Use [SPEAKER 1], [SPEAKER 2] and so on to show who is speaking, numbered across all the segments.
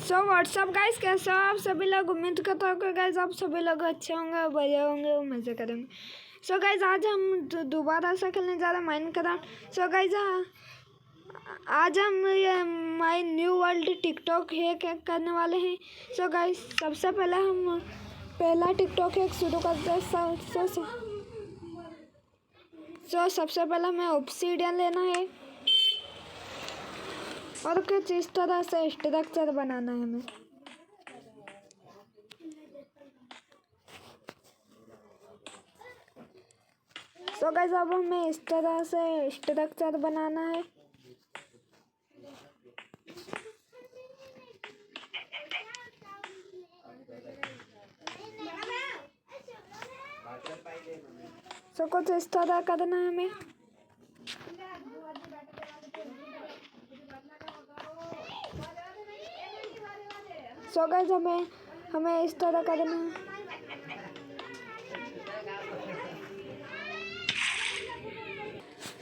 [SPEAKER 1] So what's up guys, कैसे हो आप सभी लोग। उम्मीद करता हूँ कि गाइस आप सभी लोग अच्छे होंगे, बढ़िया होंगे और मज़े करेंगे। सो गाइस आज हम दोबारा से खेलने जा रहे हैं माइनक्राफ्ट। सो गाइस आज हम ये my new world TikTok hack करने वाले हैं। सो गाइस सबसे पहले हम पहला टिकटॉक हैक शुरू करते हैं। सो सबसे पहले हमें ऑब्सीडियन लेना है और कुछ इस तरह से स्ट्रक्चर बनाना है हमें। सो गाइस अब हमें इस तरह से स्ट्रक्चर बनाना है। सो कुछ इस तरह करना है हमें। सो गाइस हमें इस तरह करना है।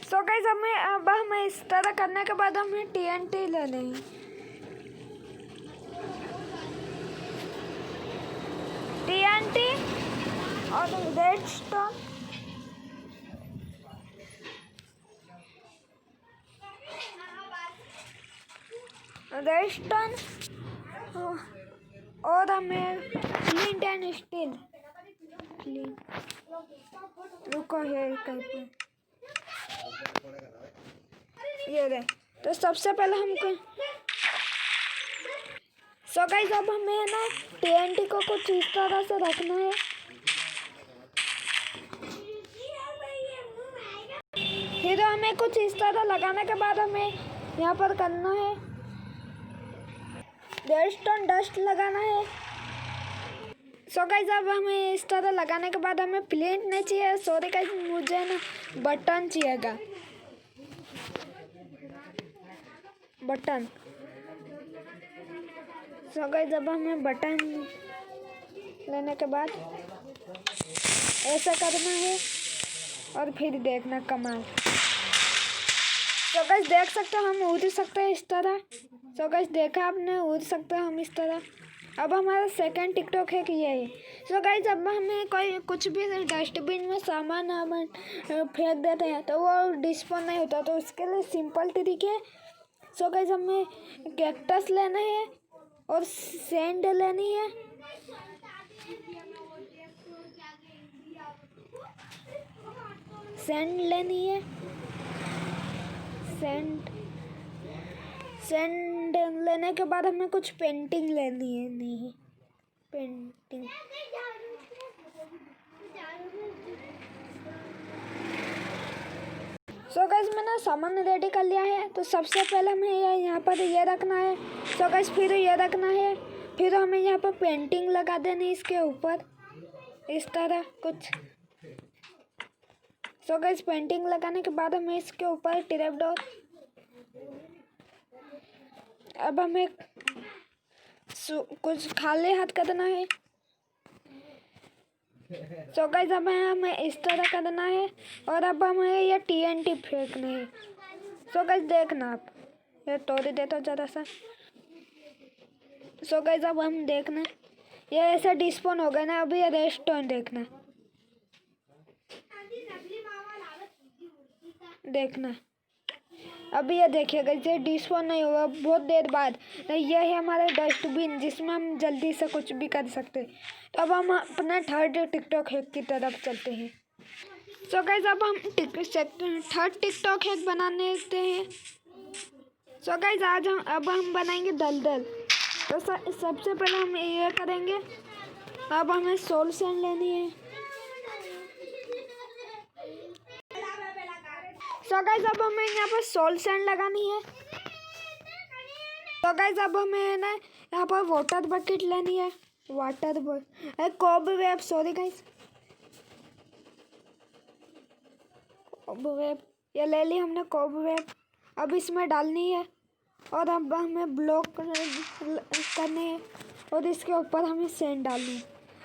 [SPEAKER 1] सो गाइस हमें इस तरह करने के बाद हमें TNT लेने हैं। TNT और रेडस्टोन। और हमें फ्लिंट एंड स्टील। रुको है कहीं पे ये रहे। तो सबसे पहले हमको सो गाइस अब हमें ना TNT को कुछ इस तरह से रखना है। फिर हमें कुछ इस तरह लगाने के बाद हमें यहाँ पर करना है रेडस्टोन डस्ट लगाना है। सो गाइस अब हमें इस तरह लगाने के बाद हमें प्लेट नहीं चाहिए। सॉरी गाइस, मुझे ना बटन चाहिएगा, बटन। सो गाइस अब हमें बटन लेने के बाद ऐसा करना है और फिर देखना कमाल। सो गाइस देख सकते हो हम उड़ सकते हैं इस तरह। सो गाइस देखा आपने, उड़ सकते हैं हम इस तरह। अब हमारा सेकंड टिकटॉक है कि ये है। सो गाइस अब हमें कोई कुछ भी डस्टबिन में सामान फेंक देते हैं तो वो डिस्पोन नहीं होता, तो उसके लिए सिंपल तरीके। सो गाइस हमें कैक्टस लेना है और सैंड लेनी है। सैंड लेनी है, सैंड लेने के बाद हमें कुछ पेंटिंग लेनी है। नहीं पेंटिंग। सो गाइस मैंने सामान रेडी कर लिया है। तो सबसे पहले हमें यहाँ पर ये रखना है। सो गाइस फिर ये रखना है। फिर हमें यहाँ पर पेंटिंग लगा देनी है इसके ऊपर इस तरह कुछ। सो गाइस पेंटिंग लगाने के बाद हमें इसके ऊपर ट्रैपडोर। अब हमें कुछ खाली हाथ करना है। सो गाइस अब हमें इस तरह करना है और अब हमें ये TNT फेंकना है। सो गाइस देखना आप, ये तोड़ देता ज़रा सा। सो गाइस अब हम देखना ये ऐसा डिस्पोन हो गया ना। अभी ये रेस्टोरेंट देखना अभी ये देखिएगा ये डिस्पोन नहीं होगा बहुत देर बाद। ये है हमारा डस्टबिन जिसमें हम जल्दी से कुछ भी कर सकते हैं। तो अब हम अपना थर्ड टिकटॉक हैक की तरफ चलते हैं। सो गाइस अब हम थर्ड टिकटॉक हैक बनाने देते हैं। सो गाइस अब हम बनाएंगे दलदल। तो सबसे पहले हम ये करेंगे। अब हमें सोल सैंड लेनी है। सो गाइस अब हमें यहाँ पर सोल सैंड लगानी है। सो गाइस अब हमें ना यहाँ पर वाटर बकेट लेनी है। Cobweb, sorry guys, cobweb ये ले ली हमने कॉब वेब। अब इसमें डालनी है और अब हमें ब्लॉक करने हैं और इसके ऊपर हमें सैंड डालनी है।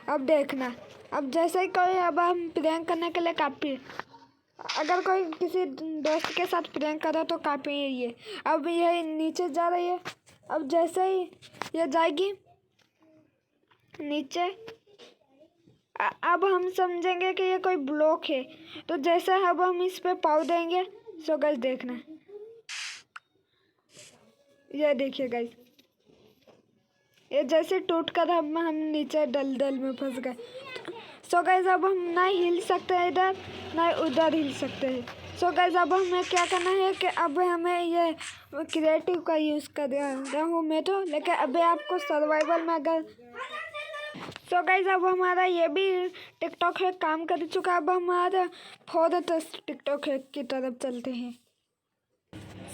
[SPEAKER 1] अब देखना, अब जैसे ही कोई अब हम प्रैंक करने के लिए काफ़ी, अगर कोई किसी दोस्त के साथ प्रैंक करो तो काफ़ी ये अब ये नीचे जा रही है अब जैसे ही ये जाएगी नीचे, अब हम समझेंगे कि ये कोई ब्लॉक है। तो जैसे अब हम इस पे पाव देंगे, सो गाइस देखना, ये देखिए गाइस, ये जैसे टूट कर हम नीचे दलदल में फंस गए। सो गाइस अब हम ना हिल सकते हैं इधर, ना उधर हिल सकते हैं। सो गाइस अब हमें क्या करना है कि अब हमें ये क्रिएटिव का यूज़ कर रहा हूँ मैं तो, लेकिन अभी आपको सर्वाइवल में अगर सो गाइस अब हमारा ये भी टिकटॉक हैक काम कर चुका है। अब हमारा फोर्थ टिकटॉक हैक की तरफ चलते हैं।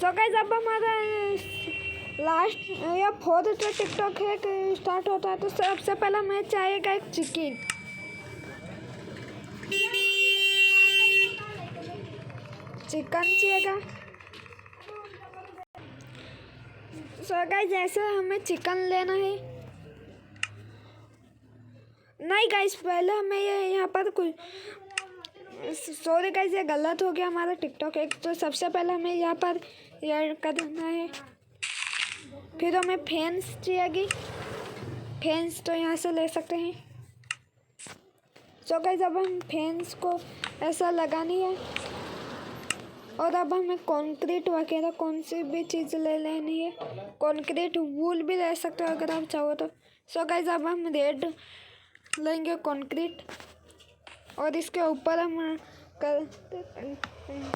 [SPEAKER 1] सो गाइस अब हमारा लास्ट या फोर्थ टिकटॉक हैक स्टार्ट होता है। तो सबसे पहले हमें चाहिएगा एक चिकन। चिकन चाहिएगा। सो गाइस ऐसे हमें चिकन लेना है। नहीं गाइस पहले हमें ये यहाँ पर कुछ, सॉरी गाइस ये गलत हो गया हमारा टिकटॉक हैक। तो सबसे पहले हमें यहाँ पर ये करना है, फिर हमें फैंस चाहिएगी। फैंस तो यहाँ से ले सकते हैं। सो गाइस अब हम फैंस को ऐसा लगानी है, और अब हमें कंक्रीट वगैरह कौन सी भी चीज़ ले लेनी है। कंक्रीट वूल भी ले सकते हो अगर आप चाहो तो। सो गाइस अब हम रेड लेंगे कंक्रीट, और इसके ऊपर हम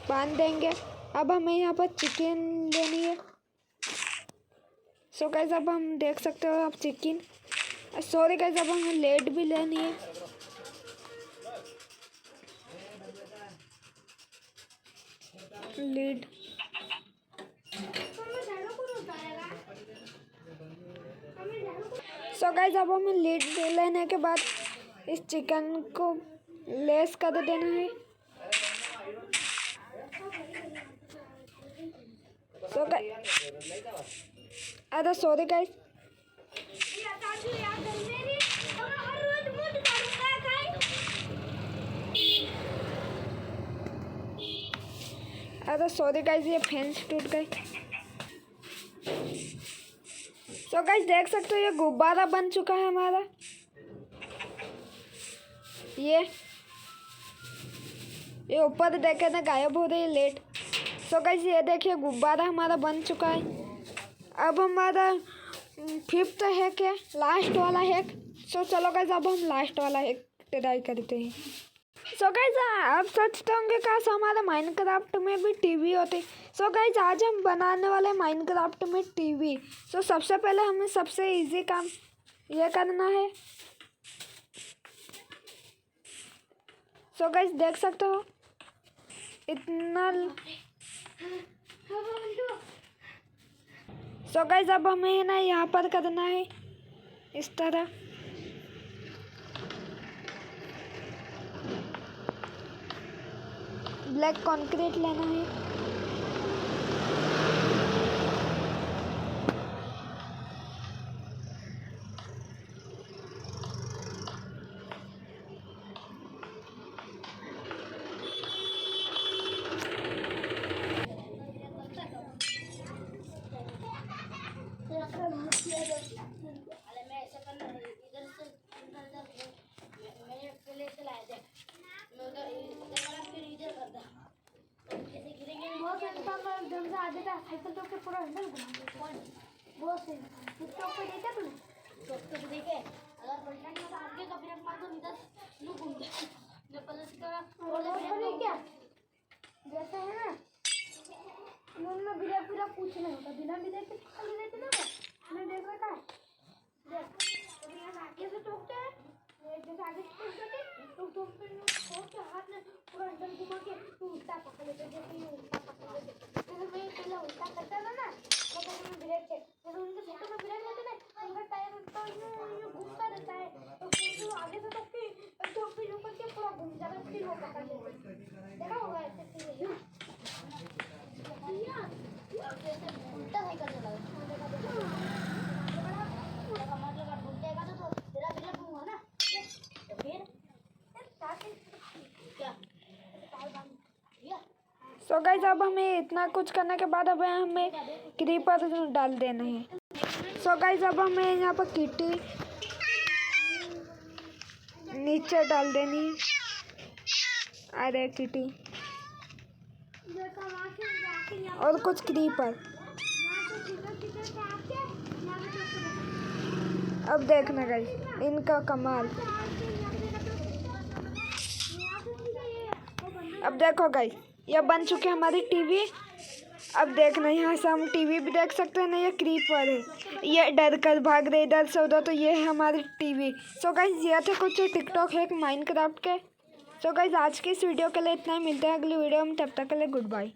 [SPEAKER 1] बांध देंगे। अब हमें यहाँ पर चिकन लेनी है। सो गाइस अब हम देख सकते हो आप चिकन, सॉरी गाइस अब हमें लेड भी लेनी है। लीड सो गाइस अब हमें लीड लेने के बाद इस चिकन को लेस कर देना है। सो अरे सॉरी गाइस, अरे सॉरी गाइस ये फेंस टूट गई। सो गाइस देख सकते हो ये गुब्बारा बन चुका है हमारा। ये ऊपर देखे ना गायब हो रही है लेट। सो गाइस ये देखिए गुब्बारा हमारा बन चुका है। अब हमारा फिफ्थ हैक है, लास्ट वाला हैक। सो चलो गाइस अब हम लास्ट वाला हैक ट्राई करते हैं। सो गाइस आप सोचते होंगे काश हमारे माइनक्राफ्ट में भी टीवी होती। सो गाइस आज हम बनाने वाले माइनक्राफ्ट में टीवी। सो सबसे पहले हमें सबसे इजी काम ये करना है। सो गाइस देख सकते हो इतना। सो गाइस अब हमें ना यहाँ पर करना है इस तरह। ब्लैक कंक्रीट लेना है। साइकिल तो पूरा हैंडल वो से टिकटॉक पे देखा तूने? टिकटॉक पे देखे अगर पलटन में आगे का ब्रेक मार दो इधर लू घूम जाए जो प्लस का और ब्रेक क्या जैसे है ना उन्होंने बिना पूरा पूछ नहीं होता, बिना बिना के खाली रहते ना। मैं देख रहा है देख तो यहाँ आगे से ठोकते हैं, जैसे आगे से ठोक देते तो ठोक के हाथ में पूरा हैंडल घुमा के तू उल्टा पकड़ लेते, जैसे ये उल्टा पकड़ लेते। मैं पहले उल्टा करता था ना तो मैं ब्रेक थे जैसे उनके सीटों में ब्रेक लेते ना उनका टायर तो ये घूमता रहता है तो फिर वो आगे से तो फिर ऊपर के पूरा घूम जाता, फिर वो पकड़ लेते। देखा होगा ऐसे फिर उल्टा साइकिल चला मतलब घूमतेगा तो तेरा बिल्ला घूमा ना तो फिर क्या सो गाइस अब हमें इतना कुछ करने के बाद अब हमें क्रीपर डाल देना है। सो गाइस अब हमें यहाँ पर किटी नीचे डाल देनी। अरे किटी और कुछ क्रीपर। अब देखना गाइस इनका कमाल। अब देखो गाइस ये बन चुकी है हमारी टीवी। अब देखना यहाँ से हम टीवी भी देख सकते हैं ना। ये क्रीपर है, ये डर कर भाग रहे इधर से उधर, तो ये है हमारी टीवी। सो गाइस ये थे कुछ टिकटॉक है माइनक्राफ्ट के। सो गाइस आज की इस वीडियो के लिए इतना ही। मिलते हैं अगली वीडियो में, तब तक के लिए गुड बाय।